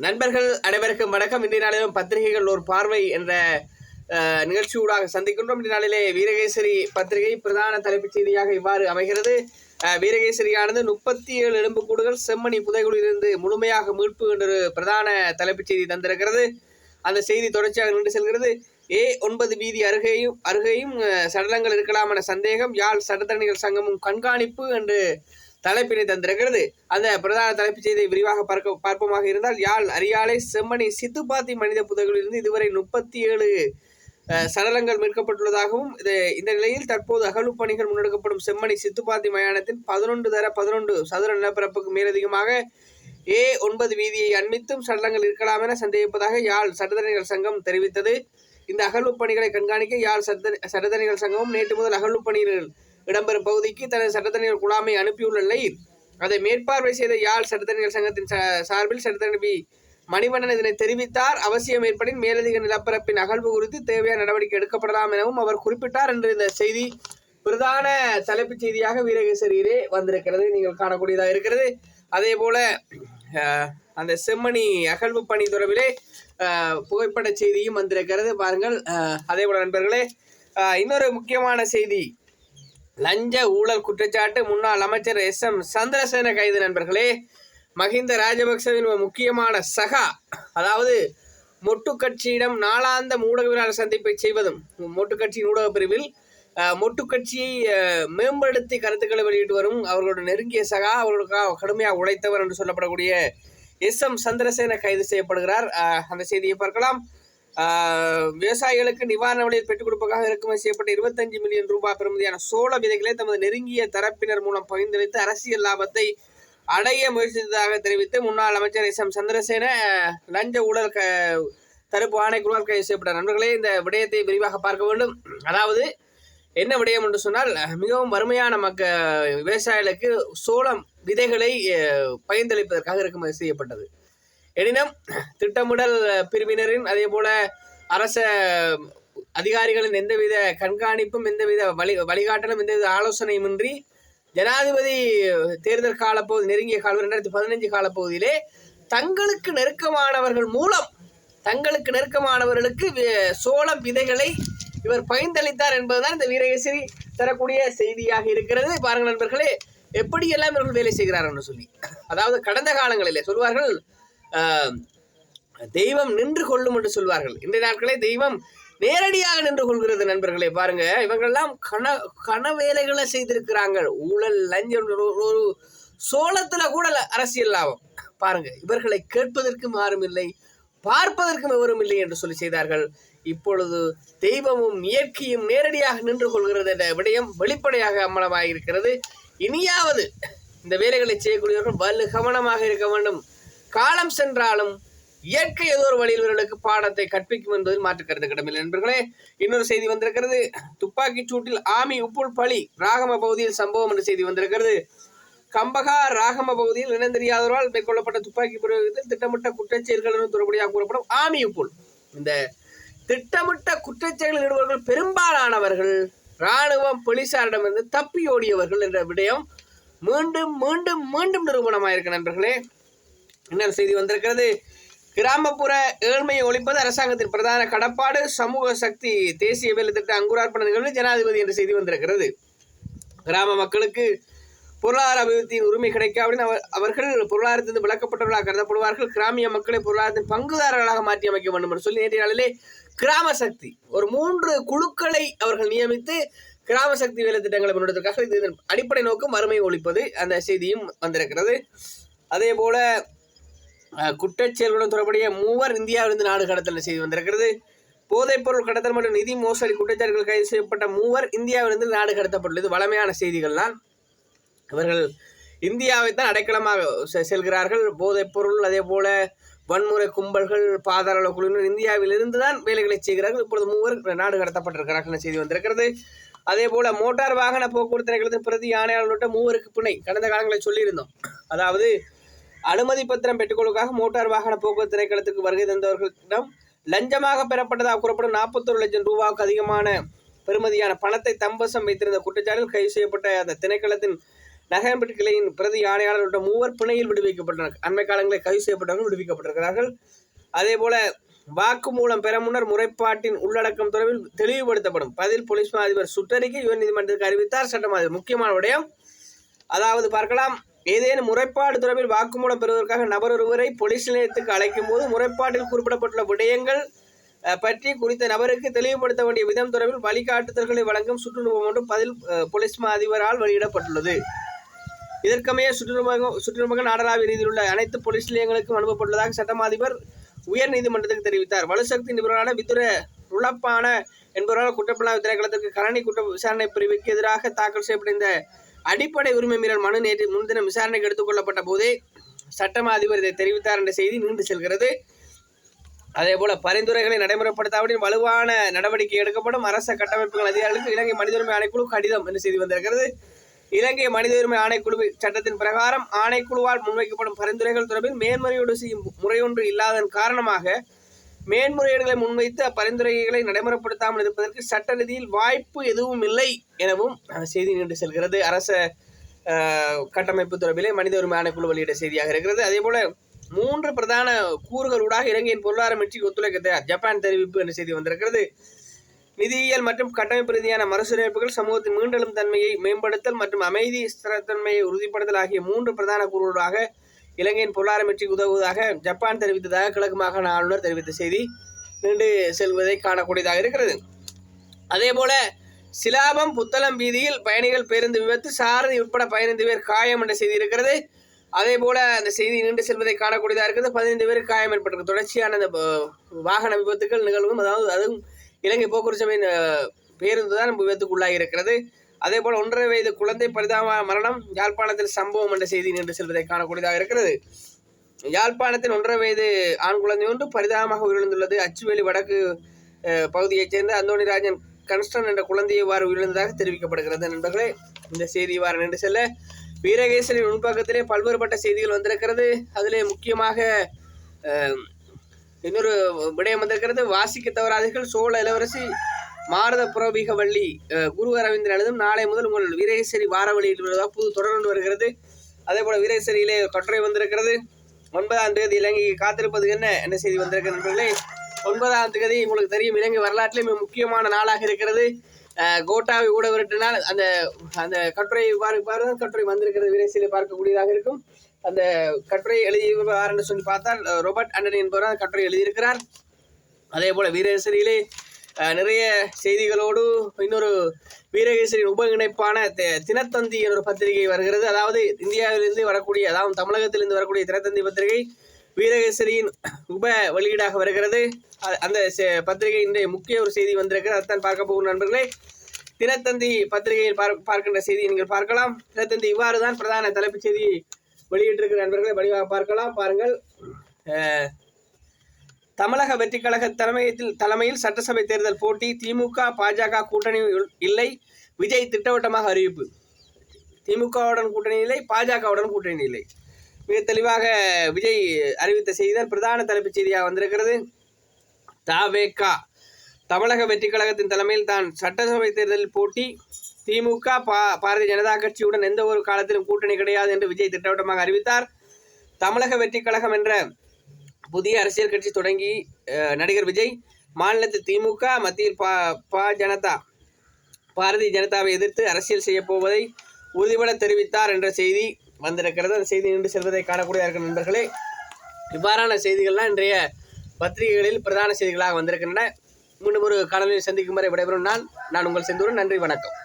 நண்பர்கள் அனைவருக்கும் வணக்கம். இன்றைய நாளிலும் பத்திரிகைகள் ஒரு பார்வை என்ற நிகழ்ச்சியூடாக சந்திக்கின்றோம். இன்றைய நாளிலே வீரகேசரி பத்திரிகை பிரதான தலைப்புச் செய்தியாக இவ்வாறு அமைகிறது. வீரகேசரியானது 37 எலும்புக்கூடுகள் செம்மணி புதைகுழியிலிருந்து முழுமையாக மீட்பு என்ற பிரதான தலைப்புச் செய்தி தந்திருக்கிறது. அந்த செய்தி தொடர்ச்சியாக நின்று செல்கிறது. A9 வீதி அருகேயும் சடலங்கள் இருக்கலாம் என சந்தேகம், யாழ் சட்டத்தரணிகள் சங்கமும் கண்காணிப்பு என்று தலைப்பினை தந்திருக்கிறது. அந்த பிரதான தலைப்புச் செய்தியை விரிவாக பார்ப்போமாக இருந்தால், யாழ் அரியாலை செம்மணி சித்துப்பாத்தி மனித புதைகுழியிலிருந்து இதுவரை 37 சடலங்கள் மீட்கப்பட்டுள்ளதாகவும், இந்த நிலையில் தற்போது அகழ்வு பணிகள் முன்னெடுக்கப்படும் செம்மணி சித்துப்பாத்தி மயானத்தின் 11 சதுர நிலப்பரப்புக்கு மேலதிகமாக A9 வீதியை அண்மித்தும் சடலங்கள் இருக்கலாம் என சந்தேகிப்பதாக யாழ் சட்டத்தரணிகள் சங்கம் தெரிவித்தது. இந்த அகழ்வு பணிகளை கண்காணிக்க யாழ் சட்டத்தரணிகள் சங்கமும் நேற்று முதல் அகழ்வு பணிகள் இடம்பெறும் பகுதிக்கு தனது சட்டத்தரணிகள் குழாமை அனுப்பியுள்ள நிலையில் அதை மேற்பார்வை செய்த யாழ் சட்டத்தரணிகள் சங்கத்தின் சார்பில் சட்டத்தரணி மணிவண்ணன் இதனை தெரிவித்தார். அவசியம் ஏற்படின் மேலதிக நிலப்பரப்பின் அகழ்வு குறித்து தேவையான நடவடிக்கை எடுக்கப்படலாம் எனவும் அவர் குறிப்பிட்டார் என்று இந்த செய்தி பிரதான தலைப்புச் செய்தியாக வீரகேசரியிலே வந்திருக்கிறது, நீங்கள் காணக்கூடியதாக இருக்கிறது. அதே போல அந்த செம்மணி அகழ்வு பணி தொடர்பிலே புகைப்பட செய்தியும் வந்திருக்கிறது, பாருங்கள். அதே போல நண்பர்களே, இன்னொரு முக்கியமான செய்தி, லஞ்ச ஊழல் குற்றச்சாட்டு முன்னாள் அமைச்சர் SM சந்திரசேன கைது. நண்பர்களே, மஹிந்த ராஜபக்சவின் முக்கியமான சகா, அதாவது மொட்டு கட்சியிடம் நாளாந்த ஊடகவியலாளர் சந்திப்பை செய்வதும், மொட்டு கட்சியின் ஊடக பிரிவில் மொட்டு கட்சியை மேம்படுத்தி கருத்துக்களை வெளியிட்டு வரும் அவர்களோட நெருங்கிய சகா, அவர்களுக்காக கடுமையாக உழைத்தவர் என்று சொல்லப்படக்கூடிய SM சந்திரசேன கைது செய்யப்படுகிறார். அந்த செய்தியை பார்க்கலாம். விவசாயிகளுக்கு நிவாரண விலையில் பெற்றுக் கொடுப்பதாக இறக்குமதி செய்யப்பட்ட 25 மில்லியன் ரூபாய் பெறுமதியான சோள விதைகளை தமது நெருங்கிய தரப்பினர் மூலம் பகிர்ந்தளித்து அரசியல் லாபத்தை அடைய முயற்சித்ததாக தெரிவித்து முன்னாள் அமைச்சர் SM சந்திரசேன லஞ்ச ஊழல் தடுப்பு ஆணைக்குழுவால் கைது செய்யப்பட்ட. நண்பர்களே, இந்த விடயத்தை விரிவாக பார்க்க வேண்டும். அதாவது என்ன விடயம் என்று சொன்னால், மிகவும் வறுமையான விவசாயிகளுக்கு சோளம் விதைகளை பகிர்ந்தளிப்பதற்காக இறக்குமதி செய்யப்பட்டது. எனினும் திட்டமிடல் பிரிவினரின் அதே போல அரச அதிகாரிகளின் எந்தவித கண்காணிப்பும் எந்தவித வழிகாட்டலும் எந்தவித ஆலோசனையுமின்றி ஜனாதிபதி தேர்தல் காலப்பகுதி நெருங்கிய காலம் 2015 காலப்பகுதியிலே தங்களுக்கு நெருக்கமானவர்களுக்கு சோளம் விதைகளை இவர் பகிர்ந்தளித்தார் என்பதுதான் இந்த வீரகேசரி தரக்கூடிய செய்தியாக இருக்கிறது. பாருங்கள் நண்பர்களே, எப்படியெல்லாம் இவர்கள் வேலை செய்கிறார்கள் சொல்லி. அதாவது கடந்த காலங்களிலே சொல்வார்கள், தெய்வம் நின்று கொள்ளும் என்று சொல்வார்கள். இன்றைய நாட்களே தெய்வம் நேரடியாக நின்று கொள்கிறது. நண்பர்களே, பாருங்க, இவங்கெல்லாம் கன வேலைகளை செய்திருக்கிறாங்க. ஊழல், லஞ்சம், ஒரு சோளத்துல கூட அரசியல் லாபம். பாருங்க, இவர்களை கேட்பதற்கும் யாரும் இல்லை, பார்ப்பதற்கும் எவரும் இல்லை என்று சொல்லி செய்தார்கள். இப்பொழுது தெய்வமும் இயற்கையும் நேரடியாக நின்று கொள்கிறது என்ற விடயம் வெளிப்படையாக அம்மலமாக இருக்கிறது. இனியாவது இந்த வேலைகளை செய்யக்கூடியவர்கள் வலு கவனமாக இருக்க வேண்டும். காலம் சென்றாலும் இயற்கை ஏதோ ஒரு வழியில் இவர்களுக்கு பாடத்தை கற்பிக்கும் என்பதில் மாற்று கருத்து கிடமில்லை. நண்பர்களே, இன்னொரு செய்தி வந்திருக்கிறது. துப்பாக்கிச் சூட்டில் ஆமி உப்புள் பலி, ராகம பகுதியில் சம்பவம் என்ற செய்தி வந்திருக்கிறது. கம்பகா ராகம பகுதியில் இனந்தெரியாதவரால் மேற்கொள்ளப்பட்ட துப்பாக்கி பிரயோகத்தில் திட்டமிட்ட குற்றச்செயல்கள் என்று தொடர்படியாக கூறப்படும் ஆமி உப்புள். இந்த திட்டமிட்ட குற்றச்செயல்களில் ஈடுபவர்கள் பெரும்பாலானவர்கள் இராணுவம் போலீசாரிடமிருந்து தப்பி ஓடியவர்கள் என்ற விடயம் மீண்டும் மீண்டும் மீண்டும் நிரூபணமாயிருக்கு. நண்பர்களே, இன்னொரு செய்தி வந்திருக்கிறது. கிராமப்புற ஏழ்மையை ஒழிப்பது அரசாங்கத்தின் பிரதான கடப்பாடு, சமூக சக்தி தேசிய வேலை திட்ட அங்குரார்ப்பண நிகழ்வு ஜனாதிபதி என்ற செய்தி வந்திருக்கிறது. கிராம மக்களுக்கு பொருளாதார அபிவிருத்தியின் உரிமை கிடைக்காவிடன் அவர்கள் பொருளாதாரத்திலிருந்து விளக்கப்பட்டவர்களாக கருதப்படுவார்கள். கிராமிய மக்களை பொருளாதாரத்தின் பங்குதாரர்களாக மாற்றி அமைக்க வேண்டும் என்று சொல்லி நேற்றைய நாளிலே கிராம சக்தி ஒரு 3 குழுக்களை அவர்கள் நியமித்து கிராம சக்தி வேலை திட்டங்களை முன்னெடுத்ததற்காக இது அடிப்படை நோக்கம் வறுமை ஒழிப்பது. அந்த செய்தியும் வந்திருக்கிறது. அதே போல குற்றச்செயல்களுடன் தொடர்புடைய 3 இந்தியாவிலிருந்து நாடு கடத்தல் செய்தி வந்திருக்கிறது. போதைப்பொருள் கடத்தல் மற்றும் நிதி மோசடி குற்றச்சாட்டுகள் கைது செய்யப்பட்ட 3 இந்தியாவிலிருந்து நாடு கடத்தப்பட்டுள்ளது. வளமையான செய்திகள் தான். இவர்கள் இந்தியாவை தான் அடைக்கலமாக செல்கிறார்கள். போதைப்பொருள் அதே போல வன்முறை கும்பல்கள் பாதாள குழுவினர் இந்தியாவிலிருந்து தான் வேலைகளை செய்கிறார்கள். இப்பொழுது 3 நாடு கடத்தப்பட்டிருக்கிறார்கள் செய்தி வந்திருக்கிறது. அதே போல மோட்டார் வாகன போக்குவரத்து திணைக்களத்தின் பிரதி ஆணையாளர் உள்ளிட்ட 3 பிணை கடந்த காலங்களில் சொல்லியிருந்தோம். அதாவது அனுமதி பத்திரம் பெற்றுக்கொள்வதற்காக மோட்டார் வாகன போக்குவரத்து திணைக்களத்துக்கு வருகை தந்தவர்களிடம் லஞ்சமாக பெறப்பட்டதாக கூறப்படும் 41 லட்சம் ரூபாய்க்கு அதிகமான பெறுமதியான பணத்தை தம்பசம் வைத்திருந்த குற்றச்சாட்டில் கைது செய்யப்பட்ட அந்த திணைக்களத்தின் நகரம்பட்டு கிளையின் பிரதி ஆணையாளர் உள்ளிட்ட 3 பிணையில் விடுவிக்கப்பட்டனர். அண்மை காலங்களில் கைது செய்யப்பட்டவர்கள் விடுவிக்கப்பட்டிருக்கிறார்கள். அதேபோல வாக்குமூலம் பெற முன்னர் முறைப்பாட்டின் உள்ளடக்கம் தொடர்பில் தெளிவுபடுத்தப்படும். பதில் போலீஸ் மா அதிபர் சுற்றறிக்கை உயர்நீதிமன்றத்துக்கு அறிவித்தார் சட்டமா அதிபர். முக்கியமான விடயம், அதாவது பார்க்கலாம், ஏதேனும் முறைப்பாடு தொடர்பில் வாக்குமூலம் பெறுவதற்காக நபர் ஒருவரை போலீஸ் நிலையத்துக்கு அழைக்கும் போது முறைப்பாட்டில் குறிப்பிடப்பட்டுள்ள விடயங்கள் பற்றி குறித்த நபருக்கு தெளிவுபடுத்த வேண்டிய விதம் தொடர்பில் வழிகாட்டுதல்களை வழங்கும் சுற்றுநுட்பம் ஒன்று பதில் போலீஸ் மா அதிபரால் வெளியிடப்பட்டுள்ளது. இதற்கமைய சுற்றுநுட்பங்கள் நாடளாவிய ரீதியில் உள்ள அனைத்து போலீஸ் நிலையங்களுக்கும் அனுப்பப்பட்டுள்ளதாக சட்டமா அதிபர் உயர் நீதிமன்றத்துக்கு தெரிவித்தார். வலுசக்தி நிபுணரான விதுர ருளப்பான என்பவரால் குற்றப்புலனாய்வு திணைக்களத்திற்கு கரணி குற்ற விசாரணை பிரிவுக்கு எதிராக தாக்கல் செய்யப்பட்ட இந்த அடிப்படை உரிமை மீறல் மனு நேற்று முன்தினம் விசாரணைக்கு எடுத்துக் கொள்ளப்பட்ட போதே சட்டமா அதிபர் இதை தெரிவித்தார் என்ற செய்தி நீண்டு செல்கிறது. அதேபோல பரிந்துரைகளை நடைமுறைப்படுத்தாவிடின் வலுவான நடவடிக்கை எடுக்கப்படும். அரச கட்டமைப்புகள் அதிகாரிகளுக்கு இலங்கை மனித உரிமை ஆணைக்குழு கடிதம் என்று செய்தி வந்திருக்கிறது. இலங்கை மனித உரிமை ஆணைக்குழு சட்டத்தின் பிரகாரம் ஆணைக்குழுவால் முன்வைக்கப்படும் பரிந்துரைகள் தொடர்பில் மேன்முறையீடு செய்யும் முறையொன்று இல்லாததன் காரணமாக மேன்முறையீடுகளை முன்வைத்து அப்பரிந்துரைகளை நடைமுறைப்படுத்தாமல் இருப்பதற்கு சட்ட ரீதியில் வாய்ப்பு எதுவும் இல்லை எனவும் செய்தி நீண்டு செல்கிறது. அரச கட்டமைப்பு தொடர்பிலே மனித உரிமை ஆணைக்குழு வெளியிட செய்தியாக இருக்கிறது. அதேபோல 3 பிரதான கூறுகளூடாக இலங்கையின் பொருளாதார மீட்சிக்கு ஒத்துழைக்க தயார் ஜப்பான் தெரிவிப்பு என்ற செய்தி வந்திருக்கிறது. நிதியியல் மற்றும் கட்டமைப்பு ரீதியான மறுசீரமைப்புகள், சமூகத்தின் மீண்டெழும் தன்மையை மேம்படுத்தல் மற்றும் அமைதி ஸ்திரத்தன்மையை உறுதிப்படுத்தல் ஆகிய 3 பிரதான கூறுகளாக இலங்கையின் பொருளாதார மீட்சிக்கு உதவுவதாக ஜப்பான் தெரிவித்ததாக கிழக்கு மாகாண ஆளுநர் தெரிவித்த செய்தி நீண்டு செல்வதை காணக்கூடியதாக இருக்கிறது. அதேபோல சிலாபம் புத்தளம் வீதியில் பயணிகள் பேருந்து விபத்து, சாரதி உட்பட 15 பேர் காயம் என்ற செய்தி இருக்கிறது. அதே போல அந்த செய்தி நீண்டு செல்வதை காணக்கூடியதாக இருக்கிறது. 15 பேருக்கு காயம் ஏற்பட்டிருக்கு. தொடர்ச்சியான அந்த வாகன விபத்துக்கள் நிகழ்வும், அதாவது அதுவும் இலங்கை போக்குவரத்து சபையின் பேருந்து தான் விபத்துக்குள்ளாகி இருக்கிறது. அதே போல 1.5 வயது குழந்தை பரிதாப மரணம் யாழ்ப்பாணத்தில் சம்பவம் என்ற செய்தி நீண்டு செல்வதை காணக்கூடியதாக இருக்கிறது. யாழ்ப்பாணத்தில் 1.5 வயது ஆண் குழந்தை ஒன்று பரிதாபமாக உயிரிழந்துள்ளது. அச்சுவேலி வடக்கு பகுதியைச் சேர்ந்த அந்தோணிராஜன் கன்ஸ்டன் என்ற குழந்தையை இவ்வாறு உயிரிழந்ததாக தெரிவிக்கப்படுகிறது. நண்பர்களே, இந்த செய்தி இவ்வாறு நின்று செல்ல வீரகேசரி முன்பக்கத்திலே பல்வேறுபட்ட செய்திகள் வந்திருக்கிறது. அதிலே முக்கியமாக இன்னொரு விடயம் வந்திருக்கிறது. வாசிக்க தவறாதீர்கள். சோழ இளவரசி மாரத புரோபிக வள்ளி குரு அரவிந்தன் எழுதும் நாளை முதல் உங்கள் வீரகேசரி வார வழியில் வருவதாக புது தொடர் ஒன்று வருகிறது. அதே போல வீரகேசரியிலே கட்டுரை வந்திருக்கிறது. 9ஆம் தேதி இலங்கைக்கு காத்திருப்பது என்ன செய்தி வந்திருக்கிறது நண்பர்களே. 9ஆம் தேதி உங்களுக்கு தெரியும், இலங்கை வரலாற்றிலே மிக முக்கியமான நாளாக இருக்கிறது. கோட்டாவை ஊட விரட்டினால் அந்த கட்டுரை கட்டுரை வந்திருக்கிறது. வீரகேசரியை பார்க்கக்கூடியதாக இருக்கும். அந்த கட்டுரை எழுதியவர் என்று சொல்லி பார்த்தால் ரோபர்ட் ஆண்டனி என்பவர் அந்த கட்டுரை எழுதியிருக்கிறார். அதே போல வீரகேசரியிலே நிறைய செய்திகளோடு இன்னொரு வீரகேசரியின் உப இணைப்பான தினத்தந்தி என்ற ஒரு பத்திரிகை வருகிறது. அதாவது இந்தியாவிலிருந்து வரக்கூடிய, அதாவது தமிழகத்திலிருந்து வரக்கூடிய தினத்தந்தி பத்திரிகை வீரகேசரியின் உப வெளியீடாக வருகிறது. அந்த பத்திரிகை இன்றைய முக்கிய ஒரு செய்தி வந்திருக்கிறது. அதைத்தான் பார்க்க போகும் நண்பர்களே. தினத்தந்தி பத்திரிகையில் பார்க்கின்ற செய்தியை நீங்கள் பார்க்கலாம். தினத்தந்தி இவ்வாறு தான் பிரதான தலைப்புச் செய்தி வெளியிட்டிருக்கிற நண்பர்களை வடிவாக பார்க்கலாம். பாருங்கள். தமிழக வெற்றி கழக தலைமையில் சட்டசபை தேர்தல் போட்டி, திமுக பாஜக கூட்டணி இல்லை, விஜய் திட்டவட்டமாக அறிவிப்பு. திமுகவுடன் கூட்டணி இல்லை, பாஜகவுடன் கூட்டணி இல்லை. மிக தெளிவாக விஜய் அறிவித்த செய்திதான் பிரதான தலைப்புச் செய்தியாக வந்திருக்கிறது. தவேகா தமிழக வெற்றி கழகத்தின் தலைமையில் தான் சட்டசபை தேர்தலில் போட்டி, திமுக பாரதிய ஜனதா கட்சியுடன் எந்த ஒரு காலத்திலும் கூட்டணி கிடையாது என்று விஜய் திட்டவட்டமாக அறிவித்தார். தமிழக வெற்றி கழகம் என்ற புதிய அரசியல் கட்சி தொடங்கி நடிகர் விஜய் மாநிலத்தில் திமுக, மத்தியில் பாரதிய ஜனதாவை எதிர்த்து அரசியல் செய்ய போவதை உறுதிபட தெரிவித்தார் என்ற செய்தி வந்திருக்கிறது. அந்த செய்தி நின்று செல்வதை காணக்கூடிய இருக்கிற நண்பர்களே, இவ்வாறான செய்திகள்லாம் இன்றைய பத்திரிகைகளில் பிரதான செய்திகளாக வந்திருக்கின்றன. மீண்டும் ஒரு காணொலியில் சந்திக்கும் வரை விடைபெறும் நான் உங்கள் செந்தூரன். நன்றி, வணக்கம்.